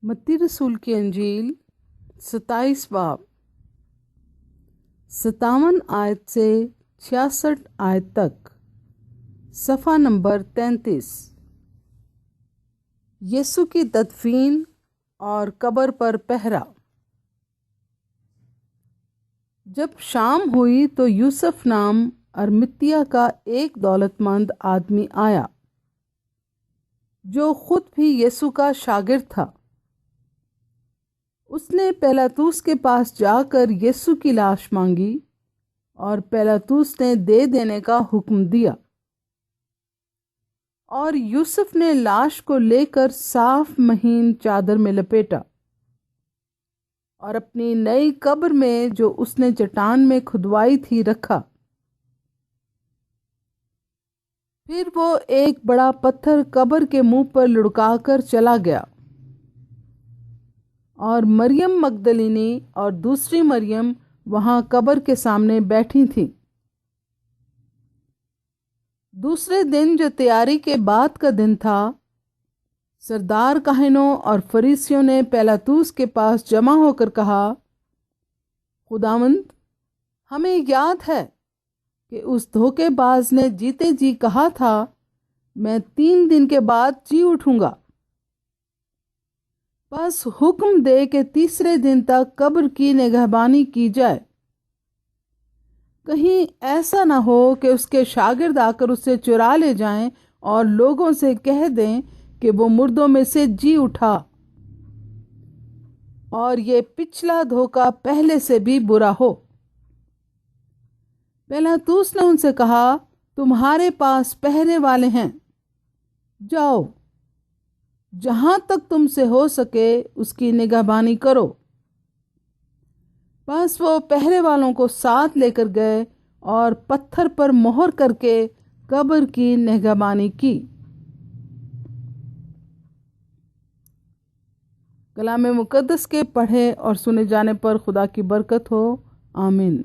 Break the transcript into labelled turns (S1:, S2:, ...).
S1: متی رسول کی انجیل 27 باب 57 آیت سے 66 آیت تک، صفحہ نمبر 33۔ یسوع کی تدفین اور قبر پر پہرا۔ جب شام ہوئی تو یوسف نام ارمتیہ کا ایک دولت مند آدمی آیا، جو خود بھی یسوع کا شاگرد تھا۔ اس نے پیلاطوس کے پاس جا کر یسوع کی لاش مانگی اور پیلاطوس نے دے دینے کا حکم دیا، اور یوسف نے لاش کو لے کر صاف مہین چادر میں لپیٹا اور اپنی نئی قبر میں جو اس نے چٹان میں کھدوائی تھی رکھا۔ پھر وہ ایک بڑا پتھر قبر کے منہ پر لڑکا کر چلا گیا، اور مریم مگدلینی اور دوسری مریم وہاں قبر کے سامنے بیٹھی تھیں۔ دوسرے دن جو تیاری کے بعد کا دن تھا، سردار کاہنوں اور فریسیوں نے پیلاطوس کے پاس جمع ہو کر کہا، خداوند، ہمیں یاد ہے کہ اس دھوکے باز نے جیتے جی کہا تھا، میں 3 دن کے بعد جی اٹھوں گا۔ بس حکم دے کہ تیسرے دن تک قبر کی نگہبانی کی جائے، کہیں ایسا نہ ہو کہ اس کے شاگرد آ کر اسے چرا لے جائیں اور لوگوں سے کہہ دیں کہ وہ مردوں میں سے جی اٹھا، اور یہ پچھلا دھوکہ پہلے سے بھی برا ہو۔ پیلاطوس نے ان سے کہا، تمہارے پاس پہرے والے ہیں، جاؤ، جہاں تک تم سے ہو سکے اس کی نگہبانی کرو۔ بس وہ پہرے والوں کو ساتھ لے کر گئے اور پتھر پر مہر کر کے قبر کی نگہبانی کی۔ کلام مقدس کے پڑھے اور سنے جانے پر خدا کی برکت ہو، آمین۔